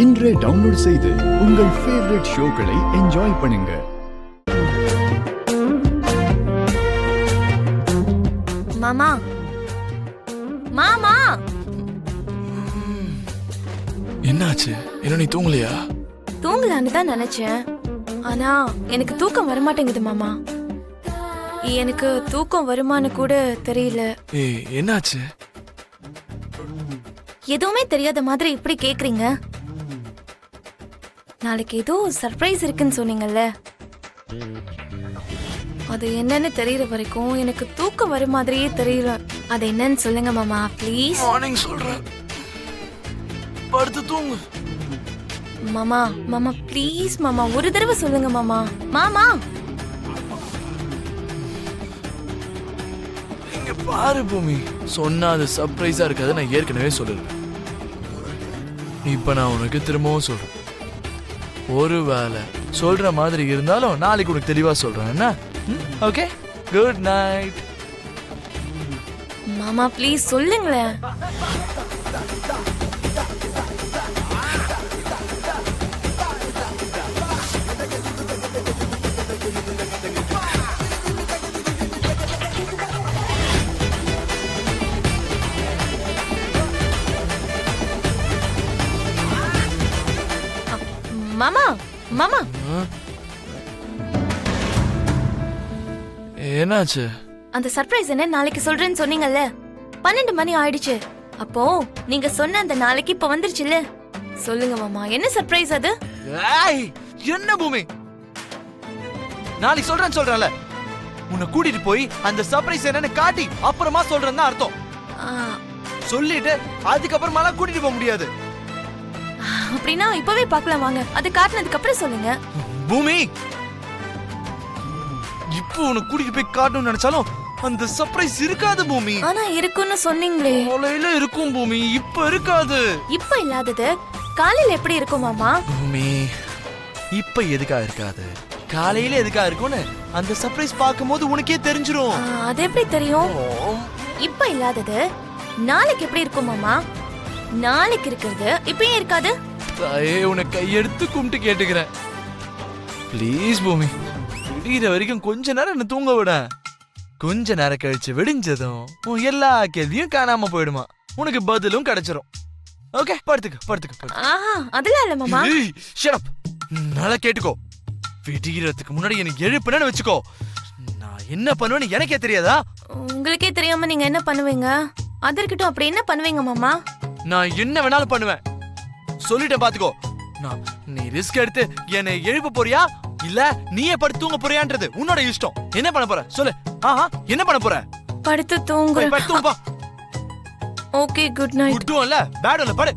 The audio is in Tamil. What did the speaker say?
இன்றே டவுன்லோட் செய்து உங்கள் ஃபேவரட் ஷோக்களை என்ஜாய் பண்ணுங்க. மாமா மாமா என்னாச்சு? என்ன நீ தூங்கலையா? தூங்கலான்னு தான் நினைச்சேன். ஆனா எனக்கு தூக்கம் வரமாட்டேங்குது மாமா. எனக்கு தூக்கம் வருமானு கூட தெரியல. ஏய், என்னாச்சு? எதுவுமே தெரியாத மாதிரி இப்படி கேக்குறீங்க. நாளைக்கு ஏதோ சர்ப்ரைஸ் இருக்குன்னு சொன்னீங்கல்ல, அது என்னன்னு தெரியற வரைக்கும் எனக்கு தூக்கம் வர மாதிரியே தெரியல. அது என்னன்னு சொல்லுங்க மாமா ப்ளீஸ். மார்னிங் சொல்றேன், படுத்து தூங்கு. மாமா மாமா ப்ளீஸ் மாமா, ஒரு தடவை சொல்லுங்க மாமா. மாமா இங்க பாரு பூமி, சொன்னா அது சர்ப்ரைஸா இருக்காது. நான் ஏற்கனவே சொல்லிருக்கேன். இப்ப நான் உனக்கு திரும்பவும் சொல்றேன், ஒருவேளை சொல்ற மாதிரி இருந்தாலும் நாளைக்கு உனக்கு தெளிவா சொல்றேன். என்ன? Okay, good night. மாமா ப்ளீஸ் சொல்லுங்களேன். மாமா மாமா என்னாச்சு? அந்த சர்ப்ரைஸ் என்ன நாளைக்கு சொல்றேன்னு சொன்னீங்கல்ல, 12 மணி ஆயிடுச்சு. அப்போ நீங்க சொன்ன அந்த நாளைக்கு இப்ப வந்துருச்சுல்ல, சொல்லுங்க மாமா என்ன சர்ப்ரைஸ் அது? ஏய், என்ன பூமி, நாளைக்கு சொல்றேன்ல. உன்னை கூட்டிட்டு போய் அந்த சர்ப்ரைஸ் என்னன்னு காட்டி அப்புறமா சொல்றேன்னு அர்த்தம். சொல்லிட்டு அதுக்கப்புறமாலாம் கூட்டிட்டு போக முடியாது. அப்படின்னா இப்பவே பார்க்கலாம் வாங்க. அது காட்டினதுக்கு அப்புறம் சொல்லுங்க. பூமி, இப்போ உனக்கு கூட்டிட்டு போய் காட்டணும்னு நினைச்சாலும் அந்த சர்ப்ரைஸ் இருக்காது பூமி. ஆனா இருக்குன்னு சொன்னீங்களே. காலையில இருக்கும் பூமி, இப்ப இருக்காது. இப்ப இல்லாதது காலையில எப்படி இருக்கும் மாமா? பூமி, இப்ப எதுக்கா இருக்காது, காலையில எதுக்கா இருக்கும்னு அந்த சர்ப்ரைஸ் பார்க்கும்போது உனக்கே தெரிஞ்சிரும். அது எப்படி தெரியும்? இப்ப இல்லாதது நாளைக்கு எப்படி இருக்கும் மாமா? நாளைக்கு இருக்கிறது இப்பயே இருக்காது. தாயே, உன்னை கையெடுத்து கும்பிட்டு கேட்டுக்கிறேன், ப்ளீஸ் பூமி, விடிகிற வரைக்கும் கொஞ்ச நேரம் என்ன தூங்க விட. கொஞ்ச நேரம் கழிச்சு விடிஞ்சதும் உன் எல்லா கேள்வியும் காணாம போயிடுமா, உனக்கு பதிலும் கிடைச்சிரும். ஓகே, படுத்துக்க. அதெல்லாம் இல்ல மாமா. Shut up. நல்லா கேட்டுக்கோ, விடிகிறதுக்கு முன்னாடி எனக்கு எழுப்புனேன்னு வச்சுக்கோ, நான் என்ன பண்ணுவேன்னு எனக்கே தெரியாதா? உங்களுக்கே தெரியாம நீங்க என்ன பண்ணுவீங்க? அதற்கிட்டும் அப்படி என்ன பண்ணுவீங்க மாமா? நான் என்ன வேணாலும் பண்ணுவேன், சொல்லிட்டேன் பாத்துக்கோ. நீ ரிஸ்க் எடுத்து என்னை எழுப்ப போறியா இல்ல நீயே படுத்து தூங்க போறியான்றது உன்னோட இஷ்டம். என்ன பண்ண போற சொல்லு. என்ன பண்ண போற? படுத்து தூங்கு. படுத்து தூங்கு. Okay, good night. குட்டும் இல்ல பேடும் இல்ல, படு.